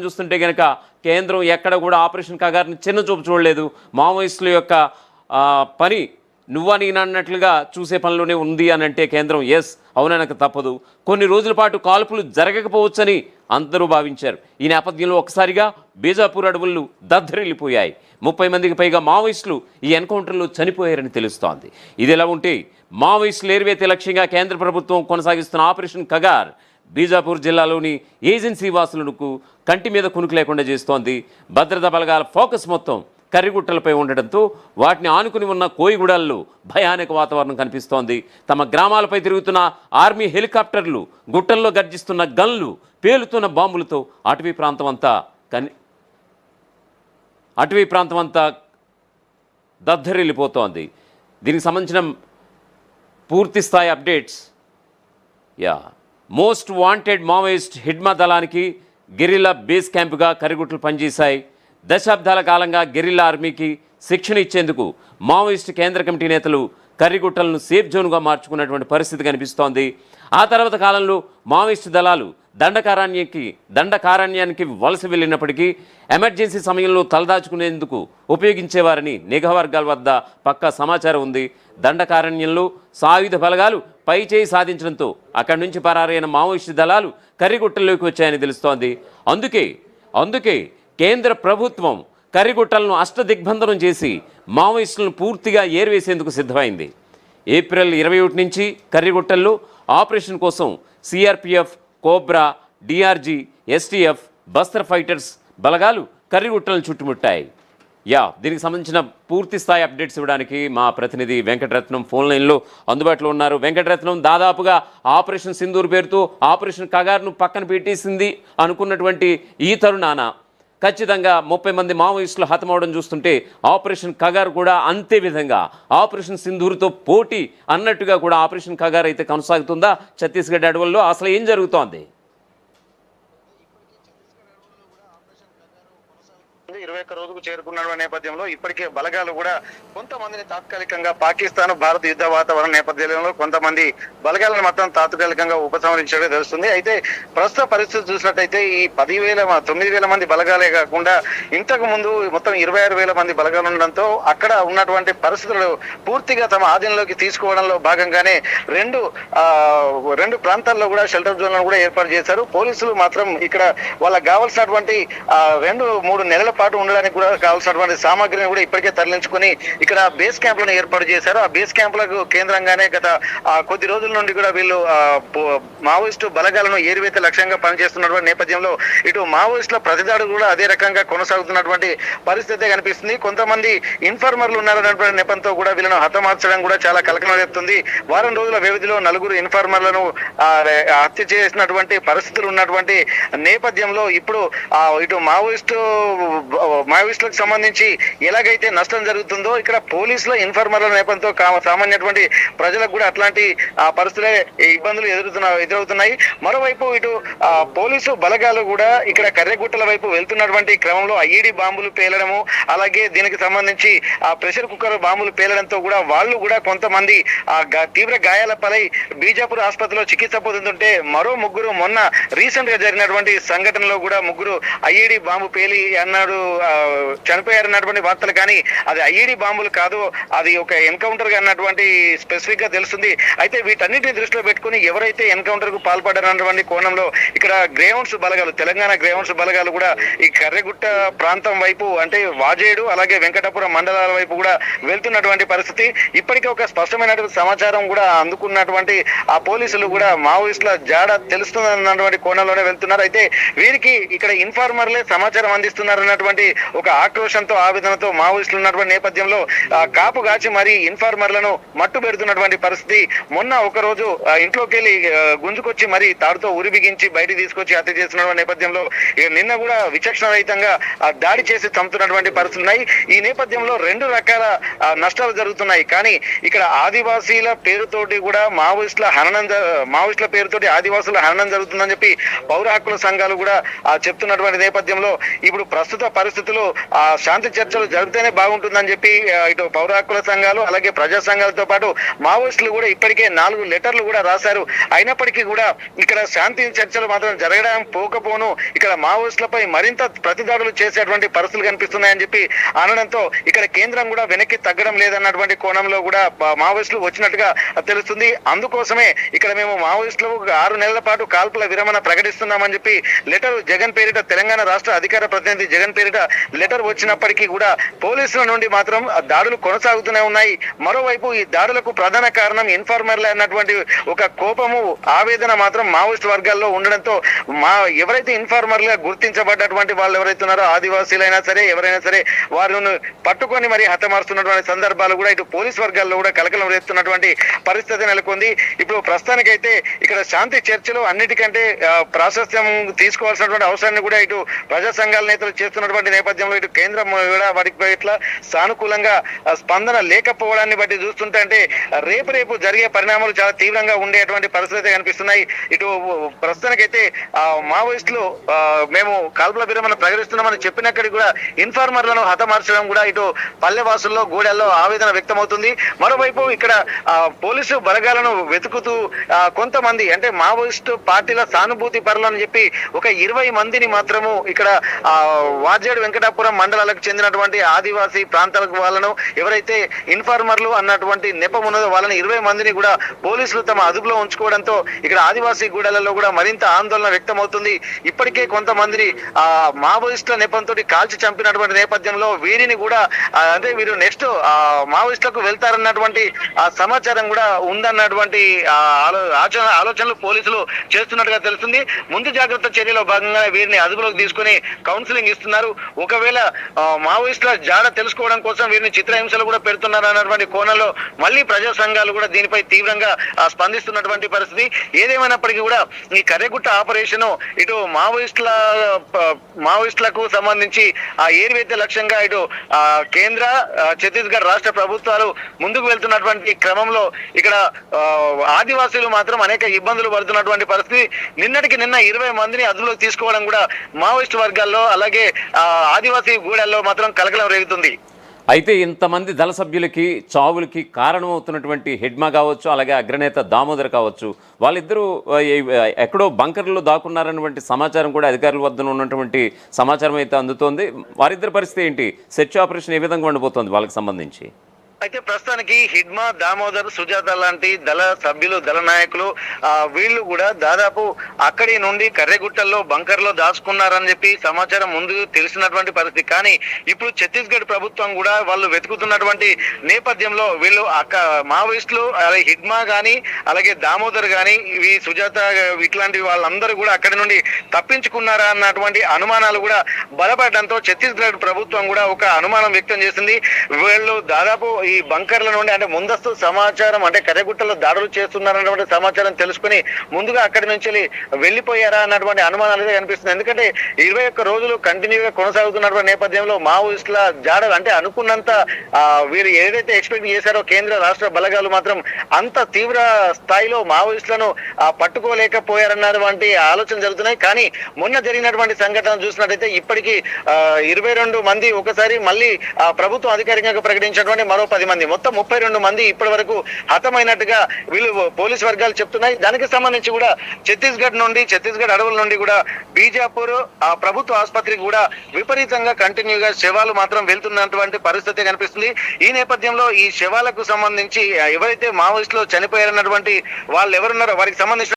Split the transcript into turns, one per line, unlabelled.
చూస్తుంటే కనుక కేంద్రం ఎక్కడ కూడా ఆపరేషన్ కగార్ని చిన్న చూపు చూడలేదు. మావోయిస్టుల యొక్క పని నువ్వా నేనన్నట్లుగా చూసే పనిలోనే ఉంది అని అంటే కేంద్రం ఎస్ అవుననక తప్పదు. కొన్ని రోజుల పాటు కాల్పులు జరగకపోవచ్చని అందరూ భావించారు. ఈ నేపథ్యంలో ఒకసారిగా బీజాపూర్ అడవులు దద్దరిల్లిపోయాయి. 30 మందికి పైగా మావోయిస్టులు ఈ ఎన్కౌంటర్లో చనిపోయారని తెలుస్తోంది. ఇదిలా ఉంటే మావోయిస్టులు ఏర్వేతే లక్ష్యంగా కేంద్ర ప్రభుత్వం కొనసాగిస్తున్న ఆపరేషన్ కగార్ బీజాపూర్ జిల్లాలోని ఏజెన్సీ వాసులకు కంటి మీద కునుకు లేకుండా చేస్తోంది. భద్రతా బలగాల ఫోకస్ మొత్తం కర్రిగుట్టలపై ఉండడంతో వాటిని ఆనుకుని ఉన్న కోయిగూడల్లో భయానక వాతావరణం కనిపిస్తోంది. తమ గ్రామాలపై తిరుగుతున్న ఆర్మీ హెలికాప్టర్లు, గుట్టల్లో గర్జిస్తున్న గన్లు, పేలుతున్న బాంబులతో అటవీ ప్రాంతం అంతా దద్దరిల్లిపోతోంది. దీనికి సంబంధించిన పూర్తి స్థాయి updates. Most wanted Maoist Hidma దళానికి గెరిల్లా బేస్ క్యాంపుగా కర్రిగుట్టలు పనిచేశాయి. దశాబ్దాల కాలంగా గెరిల్లా ఆర్మీకి శిక్షణ ఇచ్చేందుకు మావోయిస్టు కేంద్ర కమిటీ నేతలు కర్రిగుట్టలను సేఫ్ జోన్గా మార్చుకున్నటువంటి పరిస్థితి కనిపిస్తోంది. ఆ తర్వాత కాలంలో మావోయిస్టు దళాలు దండకారణ్యానికి వలస వెళ్ళినప్పటికీ ఎమర్జెన్సీ సమయంలో తలదాచుకునేందుకు ఉపయోగించేవారని నిఘా వర్గాల వద్ద పక్కా సమాచారం ఉంది. దండకారణ్యంలో సాయుధ బలగాలు పైచేయి సాధించడంతో అక్కడి నుంచి పరారైన మావోయిస్టు దళాలు కర్రిగుట్టల్లోకి వచ్చాయని తెలుస్తోంది. అందుకే కేంద్ర ప్రభుత్వం కర్రిగుట్టలను అష్టదిగ్బంధనం చేసి మావోయిస్టులను పూర్తిగా ఏరివేసేందుకు సిద్ధమైంది. ఏప్రిల్ 21 నుంచి కర్రిగుట్టల్లో ఆపరేషన్ కోసం CRPF, cobra, DRG, STF, Bastar fighters బలగాలు కర్రిగుట్టలను చుట్టుముట్టాయి. దీనికి సంబంధించిన పూర్తి స్థాయి అప్డేట్స్ ఇవ్వడానికి మా ప్రతినిధి వెంకటరత్నం ఫోన్ లైన్లో అందుబాటులో ఉన్నారు. వెంకటరత్నం, దాదాపుగా ఆపరేషన్ సింధూర్ పేరుతో ఆపరేషన్ కగార్ను పక్కన పెట్టేసింది అనుకున్నటువంటి ఈ తరుణాన ఖచ్చితంగా 30 మంది మావోయిస్టులు హతమవడం చూస్తుంటే ఆపరేషన్ కగార్ కూడా అంతే విధంగా ఆపరేషన్ సింధూర్తో పోటీ అన్నట్టుగా కూడా ఆపరేషన్ కగార్ అయితే కొనసాగుతుందా ఛత్తీస్గఢ్ అడవుల్లో? అసలు ఏం జరుగుతోంది?
21 రోజుకు చేరుకున్న నేపథ్యంలో ఇప్పటికే బలగాలు కూడా కొంతమందిని తాత్కాలికంగా పాకిస్తాన్ భారత్ యుద్ధ వాతావరణ నేపథ్యంలో కొంతమంది బలగాలను మొత్తం తాత్కాలికంగా ఉపసంహరించడం తెలుస్తుంది. అయితే ప్రస్తుత పరిస్థితి చూసినట్టయితే ఈ 9,000 మంది బలగాలే కాకుండా ఇంతకు ముందు మొత్తం 26,000 మంది బలగాలు ఉండడంతో అక్కడ ఉన్నటువంటి పరిస్థితులు పూర్తిగా తమ ఆధీనంలోకి తీసుకోవడంలో భాగంగానే రెండు ప్రాంతాల్లో కూడా షెల్టర్ జోన్లను కూడా ఏర్పాటు చేశారు. పోలీసులు మాత్రం ఇక్కడ వాళ్ళకి కావాల్సినటువంటి 2-3 నెలల పాటు ఉండడానికి కూడా కావాల్సినటువంటి సామాగ్రిని కూడా ఇప్పటికే తరలించుకొని ఇక్కడ బేస్ క్యాంపులను ఏర్పాటు చేశారు. ఆ బేస్ క్యాంపులకు కేంద్రంగానే గత కొద్ది రోజుల నుండి కూడా వీళ్ళు మావోయిస్టు బలగాలను ఏరివేత లక్ష్యంగా పనిచేస్తున్నటువంటి నేపథ్యంలో ఇటు మావోయిస్టుల ప్రతిదాడులు కూడా అదే రకంగా కొనసాగుతున్నటువంటి పరిస్థితి కనిపిస్తుంది. కొంతమంది ఇన్ఫార్మర్లు ఉన్నారన్నటువంటి నెపంతో కూడా వీళ్ళను హతమార్చడం కూడా చాలా కలకలం రేపుతుంది. వారం రోజుల వ్యవధిలో 4 ఇన్ఫార్మర్లను హత్య చేసినటువంటి పరిస్థితులు ఉన్నటువంటి నేపథ్యంలో ఇప్పుడు ఇటు మావోయిస్టులకు సంబంధించి ఎలాగైతే నష్టం జరుగుతుందో ఇక్కడ పోలీసుల ఇన్ఫార్మర్ల నేపథ్యంతో సామాన్యటువంటి ప్రజలకు కూడా అట్లాంటి పరిస్థితులే ఇబ్బందులు ఎదురవుతున్నాయి. మరోవైపు ఇటు పోలీసు బలగాలు కూడా ఇక్కడ కర్రెగుట్టల వైపు వెళ్తున్నటువంటి క్రమంలో ఐఈడి బాంబులు పేలడము, అలాగే దీనికి సంబంధించి ప్రెషర్ కుక్కర్ బాంబులు పేలడంతో కూడా వాళ్ళు కూడా కొంతమంది తీవ్ర గాయాల పాలై బీజాపూర్ ఆసుపత్రిలో చికిత్స పొందుతుంటే మరో 3 మొన్న రీసెంట్ గా జరిగినటువంటి సంఘటనలో కూడా 3 ఐఈడి బాంబు పేలి అన్నాడు చనిపోయారన్నటువంటి వార్తలు, కానీ అది ఐఈడి బాంబులు కాదు, అది ఒక ఎన్కౌంటర్ గా అన్నటువంటి స్పెసిఫిక్ గా తెలుస్తుంది. అయితే వీటన్నిటిని దృష్టిలో పెట్టుకుని ఎవరైతే ఎన్కౌంటర్ కు పాల్పడారన్నటువంటి కోణంలో ఇక్కడ గ్రేహౌండ్స్ బలగాలు, తెలంగాణ గ్రేహౌండ్స్ బలగాలు కూడా ఈ కర్రెగుట్ట ప్రాంతం వైపు అంటే వాజేడు అలాగే వెంకటాపురం మండలాల వైపు కూడా వెళ్తున్నటువంటి పరిస్థితి. ఇప్పటికే ఒక స్పష్టమైనటువంటి సమాచారం కూడా అందుకున్నటువంటి ఆ పోలీసులు కూడా మావోయిస్టుల జాడ తెలుస్తుందన్నటువంటి కోణంలోనే వెళ్తున్నారు. అయితే వీరికి ఇక్కడ ఇన్ఫార్మర్లే సమాచారం అందిస్తున్నారన్నటువంటి ఒక ఆక్రోషంతో ఆవేదనతో మావోయిస్టులు ఉన్నటువంటి నేపథ్యంలో కాపు గాచి మరి ఇన్ఫార్మర్లను మట్టు పెడుతున్నటువంటి పరిస్థితి. మొన్న ఒక రోజు ఇంట్లోకి వెళ్ళి గుంజుకొచ్చి మరి తాడుతో ఉరిబిగించి బయటికి తీసుకొచ్చి హత్య చేస్తున్న నేపథ్యంలో నిన్న కూడా విచక్షణ రహితంగా దాడి చేసి చంపుతున్నటువంటి పరిస్థితులు ఉన్నాయి. ఈ నేపథ్యంలో 2 రకాల నష్టాలు జరుగుతున్నాయి. కానీ ఇక్కడ ఆదివాసీల పేరుతోటి కూడా మావోయిస్టుల పేరుతోటి ఆదివాసుల హననం జరుగుతుందని చెప్పి పౌర హక్కుల సంఘాలు కూడా చెప్తున్నటువంటి నేపథ్యంలో ఇప్పుడు ప్రస్తుత పరిస్థితులు శాంతి చర్చలు జరిగితేనే బాగుంటుందని చెప్పి ఇటు పౌర హక్కుల సంఘాలు అలాగే ప్రజా సంఘాలతో పాటు మావోయిస్టులు కూడా ఇప్పటికే 4 లెటర్లు కూడా రాశారు. అయినప్పటికీ కూడా ఇక్కడ శాంతి చర్చలు మాత్రం జరగడం పోకపోను ఇక్కడ మావోయిస్టులపై మరింత ప్రతిదాడులు చేసేటువంటి పరిస్థితులు కనిపిస్తున్నాయని చెప్పి అనడంతో ఇక్కడ కేంద్రం కూడా వెనక్కి తగ్గడం లేదన్నటువంటి కోణంలో కూడా మావోయిస్టులు వచ్చినట్టుగా తెలుస్తుంది. అందుకోసమే ఇక్కడ మేము మావోయిస్టులు 6 నెలల పాటు కాల్పుల విరమణ ప్రకటిస్తున్నామని చెప్పి లెటర్ జగన్ పేరిట తెలంగాణ రాష్ట్ర అధికార ప్రతినిధి జగన్ పేరిట లెటర్ వచ్చినప్పటికీ కూడా పోలీసుల నుండి మాత్రం దాడులు కొనసాగుతూనే ఉన్నాయి. మరోవైపు ఈ దాడులకు ప్రధాన కారణం ఇన్ఫార్మర్లే అన్నటువంటి ఒక కోపము ఆవేదన మాత్రం మావోయిస్ట్ వర్గాల్లో ఉండడంతో ఎవరైతే ఇన్ఫార్మర్లుగా గుర్తించబడ్డటువంటి వాళ్ళు ఎవరైతే ఉన్నారో ఆదివాసీలైనా సరే ఎవరైనా సరే వారిని పట్టుకొని మరి హతమారుస్తున్నటువంటి సందర్భాలు కూడా ఇటు పోలీస్ వర్గాల్లో కూడా కలకలం రేస్తున్నటువంటి పరిస్థితి నెలకొంది. ఇప్పుడు ప్రస్తుతానికైతే ఇక్కడ శాంతి చర్చలు అన్నిటికంటే ప్రాశస్త్యం తీసుకోవాల్సినటువంటి అవసరాన్ని కూడా ఇటు ప్రజా సంఘాల నేతలు చేస్తున్నటువంటి నేపథ్యంలో ఇటు కేంద్రం కూడా వాటిపై ఇట్లా సానుకూలంగా స్పందన లేకపోవడాన్ని బట్టి చూస్తుంటే అంటే రేపు జరిగే పరిణామాలు చాలా తీవ్రంగా ఉండేటువంటి పరిస్థితి కనిపిస్తున్నాయి. ఇటు ప్రస్తుతానికైతే మావోయిస్టులు మేము కాల్పుల విరమణ ప్రకటిస్తున్నామని చెప్పినక్కడికి కూడా ఇన్ఫార్మర్లను హతమార్చడం కూడా ఇటు పల్లెవాసుల్లో గూడెల్లో ఆవేదన వ్యక్తమవుతుంది. మరోవైపు ఇక్కడ పోలీసు బలగాలను వెతుకుతూ కొంతమంది అంటే మావోయిస్టు పార్టీల సానుభూతి పరులు అని చెప్పి ఒక 20 మందిని మాత్రము ఇక్కడ వాజేడు వెంకటాపురం మండలాలకు చెందినటువంటి ఆదివాసీ ప్రాంతాలకు వాళ్ళను ఎవరైతే ఇన్ఫార్మర్లు అన్నటువంటి నెపం ఉన్నదో వాళ్ళని 20 మందిని కూడా పోలీసులు తమ అదుపులో ఉంచుకోవడంతో ఇక్కడ ఆదివాసీ గూడలలో కూడా మరింత ఆందోళన వ్యక్తమవుతుంది. ఇప్పటికే కొంతమందిని మావోయిస్టుల నెపంతో కాల్చి చంపినటువంటి నేపథ్యంలో వీరిని కూడా అంటే వీరు నెక్స్ట్ మావోయిస్టులకు వెళ్తారన్నటువంటి సమాచారం కూడా ఉందన్నటువంటి ఆలోచనలు పోలీసులు చేస్తున్నట్టుగా తెలుస్తుంది. ముందు జాగ్రత్త చర్యలో భాగంగా వీరిని అదుపులోకి తీసుకుని కౌన్సిలింగ్ ఇస్తున్నారు. ఒకవేళ మావోయిస్టుల జాడ తెలుసుకోవడం కోసం వీరిని చిత్రహింసలు కూడా పెడుతున్నారు అన్నటువంటి కోణంలో మళ్ళీ ప్రజా సంఘాలు కూడా దీనిపై తీవ్రంగా స్పందిస్తున్నటువంటి పరిస్థితి. ఏదేమైనప్పటికీ కూడా ఈ కర్రెగుట్ట ఆపరేషన్ ఇటు మావోయిస్టులకు సంబంధించి ఏరివేత లక్ష్యంగా ఇటు కేంద్ర ఛత్తీస్గఢ్ రాష్ట్ర ప్రభుత్వాలు ముందుకు వెళ్తున్నటువంటి క్రమంలో ఇక్కడ ఆదివాసీలు మాత్రం అనేక ఇబ్బందులు పడుతున్నటువంటి పరిస్థితి. నిన్నటికి నిన్న 20 మందిని అదుపులోకి తీసుకోవడం కూడా మావోయిస్టు వర్గాల్లో అలాగే ఆదివాసీ గూడెల్లో మాత్రం కలకలం రేగుతుంది.
అయితే ఇంతమంది దళ సభ్యులకి చావులకి కారణమవుతున్నటువంటి హెడ్మా కావచ్చు అలాగే అగ్రనేత దామోదర్ కావచ్చు వాళ్ళిద్దరూ ఎక్కడో బంకర్లో దాక్కున్నారన్నటువంటి సమాచారం కూడా అధికారుల వద్ద ఉన్నటువంటి సమాచారం అయితే అందుతోంది. వారిద్దరి పరిస్థితి ఏంటి? సెర్చ్ ఆపరేషన్ ఏ విధంగా ఉండబోతోంది వాళ్ళకి సంబంధించి?
అయితే ప్రస్తుతానికి హిడ్మా దామోదర్ సుజాత లాంటి దళ సభ్యులు దళ నాయకులు వీళ్ళు కూడా దాదాపు అక్కడి నుండి కర్రెగుట్టల్లో బంకర్లో దాచుకున్నారని చెప్పి సమాచారం ముందు తెలిసినటువంటి పరిస్థితి. కానీ ఇప్పుడు ఛత్తీస్గఢ్ ప్రభుత్వం కూడా వాళ్ళు వెతుకుతున్నటువంటి నేపథ్యంలో వీళ్ళు మావోయిస్టులు అలాగే హిడ్మా కానీ అలాగే దామోదర్ కానీ ఇవి సుజాత ఇట్లాంటి వాళ్ళందరూ కూడా అక్కడి నుండి తప్పించుకున్నారా అన్నటువంటి అనుమానాలు కూడా బలపడడంతో ఛత్తీస్గఢ్ ప్రభుత్వం కూడా ఒక అనుమానం వ్యక్తం చేసింది. వీళ్ళు దాదాపు ఈ బంకర్ల నుండి అంటే ముందస్తు సమాచారం అంటే కర్రెగుట్టలో దాడులు చేస్తున్నారన్నటువంటి సమాచారం తెలుసుకుని ముందుగా అక్కడి నుంచి వెళ్ళిపోయారా అన్నటువంటి అనుమానాలు కనిపిస్తుంది. ఎందుకంటే 21 రోజులు కంటిన్యూగా కొనసాగుతున్నటువంటి నేపథ్యంలో మావోయిస్టుల జాడలు అంటే అనుకున్నంత వీరు ఏదైతే ఎక్స్పెక్ట్ చేశారో కేంద్ర రాష్ట్ర బలగాలు మాత్రం అంత తీవ్ర స్థాయిలో మావోయిస్టులను పట్టుకోలేకపోయారన్నటువంటి ఆలోచన జరుగుతున్నాయి. కానీ మొన్న జరిగినటువంటి సంఘటన చూసినట్టయితే ఇప్పటికీ 22 మంది ఒకసారి మళ్ళీ ప్రభుత్వం అధికారికంగా ప్రకటించినటువంటి మరో 10 మంది మొత్తం 32 మంది ఇప్పటి వరకు హతమైనట్టుగా వీళ్ళు పోలీస్ వర్గాలు చెప్తున్నాయి. దానికి సంబంధించి కూడా ఛత్తీస్గఢ్ అడవుల నుండి కూడా బీజాపూర్ ప్రభుత్వ ఆసుపత్రికి కూడా విపరీతంగా కంటిన్యూగా శవాలు మాత్రం వెళ్తున్నటువంటి పరిస్థితి కనిపిస్తుంది. ఈ నేపథ్యంలో ఈ శవాలకు సంబంధించి ఎవరైతే మావోయిస్టులు చనిపోయారన్నటువంటి వాళ్ళు ఎవరున్నారో వారికి సంబంధించిన